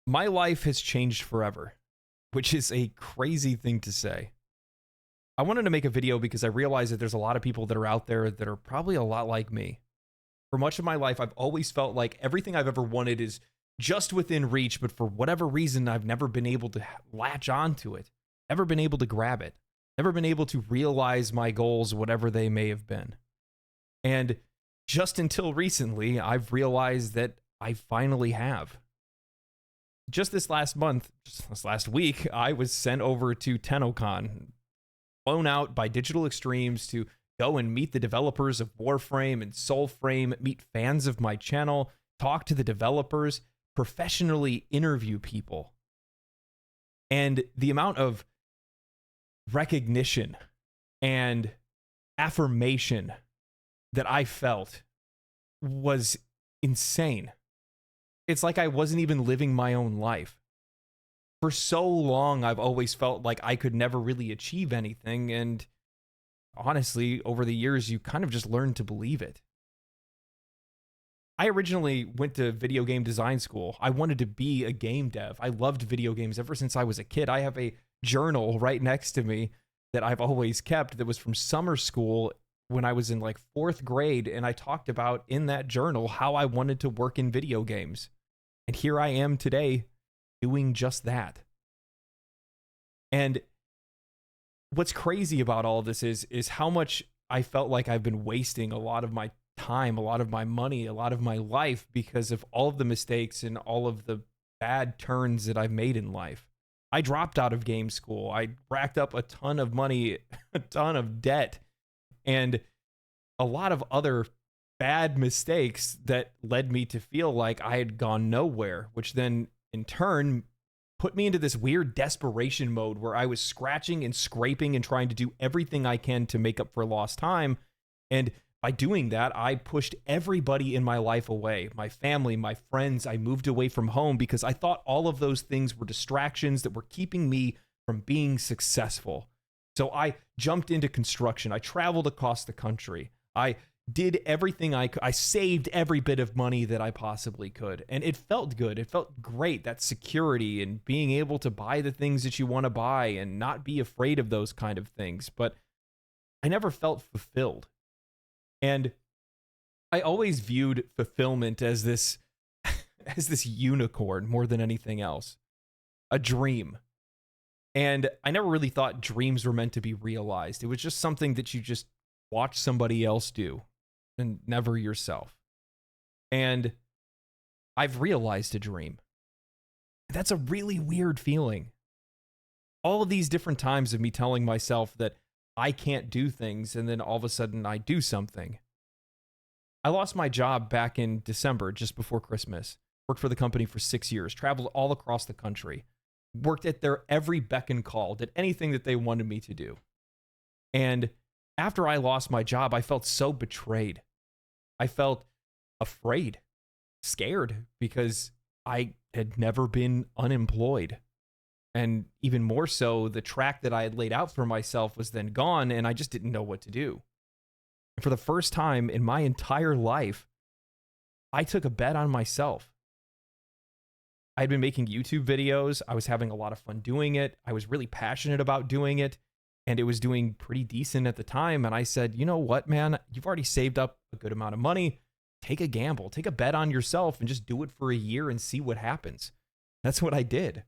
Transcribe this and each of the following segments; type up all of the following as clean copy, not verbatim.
My life has changed forever, which is a crazy thing to say. I wanted to make a video because I realize that there's a lot of people that are out there that are probably a lot like me. For much of my life, I've always felt like everything I've ever wanted is just within reach, but for whatever reason, I've never been able to latch onto it, never been able to grab it, never been able to realize my goals, whatever they may have been. And just until recently, I've realized that I finally have. Just this last week, I was sent over to TennoCon, flown out by Digital Extremes to go and meet the developers of Warframe and Soulframe, meet fans of my channel, talk to the developers, professionally interview people. And the amount of recognition and affirmation that I felt was insane. It's like I wasn't even living my own life. For so long, I've always felt like I could never really achieve anything, and honestly, over the years, you kind of just learn to believe it. I originally went to video game design school. I wanted to be a game dev. I loved video games ever since I was a kid. I have a journal right next to me that I've always kept that was from summer school when I was in like 4th grade, and I talked about in that journal how I wanted to work in video games. And here I am today doing just that. And what's crazy about all of this is how much I felt like I've been wasting a lot of my time, a lot of my money, a lot of my life because of all of the mistakes and all of the bad turns that I've made in life. I dropped out of game school. I racked up a ton of money, a ton of debt, and a lot of other bad mistakes that led me to feel like I had gone nowhere, which then in turn put me into this weird desperation mode where I was scratching and scraping and trying to do everything I can to make up for lost time. And by doing that, I pushed everybody in my life away, my family, my friends. I moved away from home because I thought all of those things were distractions that were keeping me from being successful. So I jumped into construction. I traveled across the country. I did everything I could. I saved every bit of money that I possibly could. And it felt good. It felt great, that security and being able to buy the things that you want to buy and not be afraid of those kind of things. But I never felt fulfilled. And I always viewed fulfillment as this unicorn more than anything else, a dream. And I never really thought dreams were meant to be realized. It was just something that you just watch somebody else do and never yourself. And I've realized a dream. That's a really weird feeling. All of these different times of me telling myself that I can't do things, and then all of a sudden I do something. I lost my job back in December, just before Christmas. Worked for the company for 6 years, traveled all across the country, worked at their every beck and call, did anything that they wanted me to do. And after I lost my job, I felt so betrayed. I felt afraid, scared, because I had never been unemployed. And even more so, the track that I had laid out for myself was then gone, and I just didn't know what to do. And for the first time in my entire life, I took a bet on myself. I'd been making YouTube videos. I was having a lot of fun doing it. I was really passionate about doing it, and it was doing pretty decent at the time. And I said, you know what, man, you've already saved up a good amount of money. Take a gamble, take a bet on yourself, and just do it for a year and see what happens. That's what I did.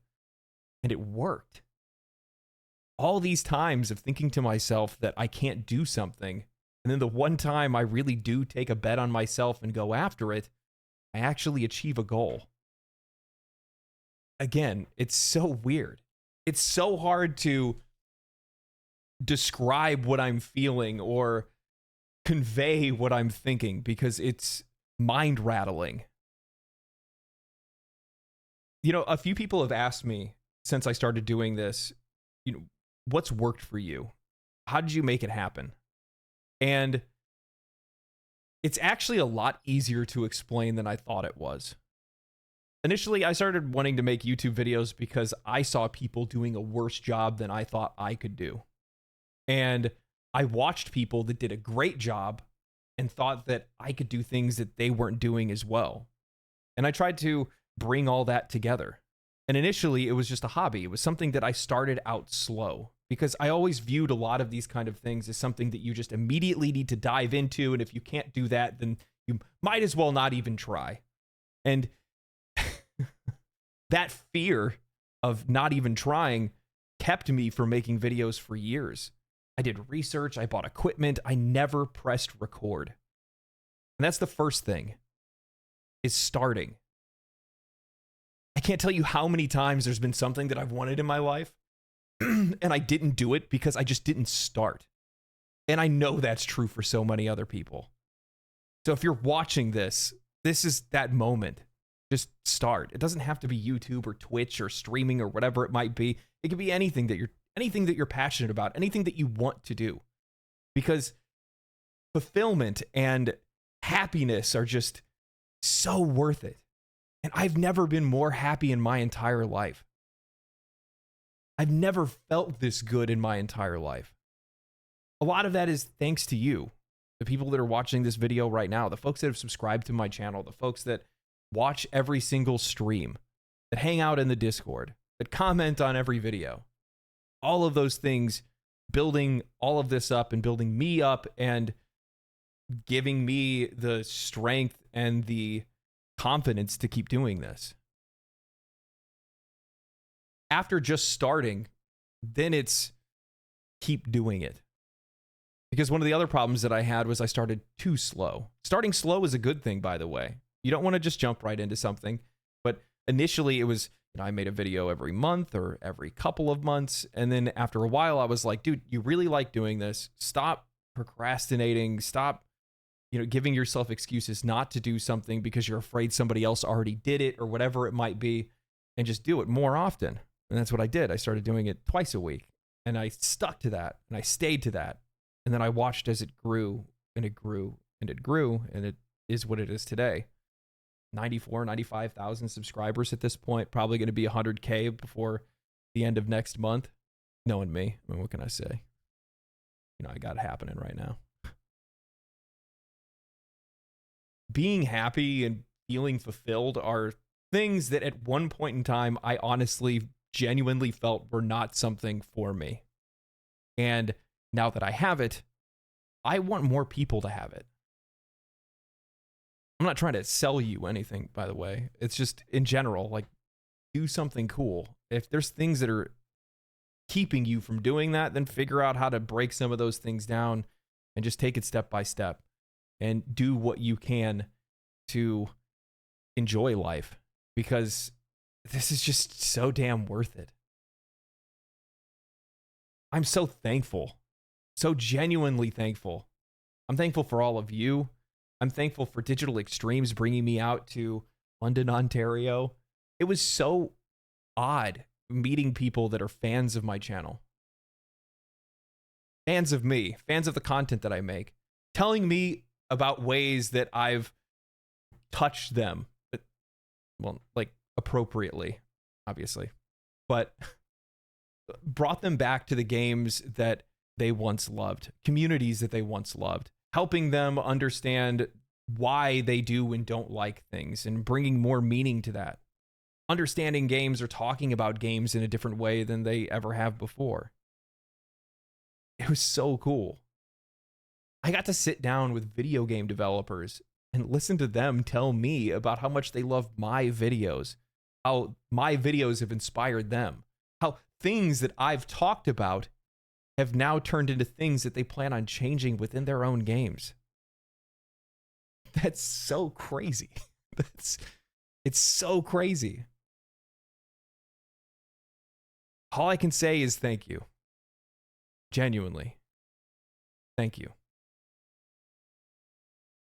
And it worked. All these times of thinking to myself that I can't do something, and then the one time I really do take a bet on myself and go after it, I actually achieve a goal. Again, it's so weird. It's so hard to describe what I'm feeling or convey what I'm thinking because it's mind rattling. You know, a few people have asked me since I started doing this, you know, what's worked for you? How did you make it happen? And it's actually a lot easier to explain than I thought it was. Initially, I started wanting to make YouTube videos because I saw people doing a worse job than I thought I could do. And I watched people that did a great job and thought that I could do things that they weren't doing as well. And I tried to bring all that together. And initially, it was just a hobby. It was something that I started out slow because I always viewed a lot of these kind of things as something that you just immediately need to dive into. And if you can't do that, then you might as well not even try. And that fear of not even trying kept me from making videos for years. I did research, I bought equipment, I never pressed record. And that's the first thing, is starting. I can't tell you how many times there's been something that I've wanted in my life and I didn't do it because I just didn't start. And I know that's true for so many other people. So if you're watching this, this is that moment. Just start. It doesn't have to be YouTube or Twitch or streaming or whatever it might be. It could be anything that you're passionate about, anything that you want to do. Because fulfillment and happiness are just so worth it. And I've never been more happy in my entire life. I've never felt this good in my entire life. A lot of that is thanks to you, the people that are watching this video right now, the folks that have subscribed to my channel, the folks that watch every single stream, that hang out in the Discord, that comment on every video. All of those things, building all of this up and building me up and giving me the strength and the confidence to keep doing this. After just starting, then it's keep doing it. Because one of the other problems that I had was I started too slow. Starting slow is a good thing, by the way. You don't want to just jump right into something. But initially it was, I made a video every month or every couple of months. And then after a while, I was like, dude, you really like doing this. Stop procrastinating. Stop, giving yourself excuses not to do something because you're afraid somebody else already did it or whatever it might be, and just do it more often. And that's what I did. I started doing it twice a week, and I stuck to that, and I stayed to that. And then I watched as it grew, and it grew, and it grew, and it is what it is today. 95,000 subscribers at this point, probably going to be 100K before the end of next month. Knowing me, I mean, what can I say? I got it happening right now. Being happy and feeling fulfilled are things that at one point in time, I honestly, genuinely felt were not something for me. And now that I have it, I want more people to have it. I'm not trying to sell you anything, by the way. It's just in general, like, do something cool. If there's things that are keeping you from doing that, then figure out how to break some of those things down and just take it step by step and do what you can to enjoy life, because this is just so damn worth it. I'm so thankful, so genuinely thankful. I'm thankful for all of you. I'm thankful for Digital Extremes bringing me out to London, Ontario. It was so odd meeting people that are fans of my channel. Fans of me, fans of the content that I make, telling me about ways that I've touched them. Well, like appropriately, obviously, but brought them back to the games that they once loved, communities that they once loved, helping them understand why they do and don't like things and bringing more meaning to that. Understanding games or talking about games in a different way than they ever have before. It was so cool. I got to sit down with video game developers and listen to them tell me about how much they love my videos, how my videos have inspired them, how things that I've talked about have now turned into things that they plan on changing within their own games. That's so crazy. It's so crazy. All I can say is thank you. Genuinely. Thank you.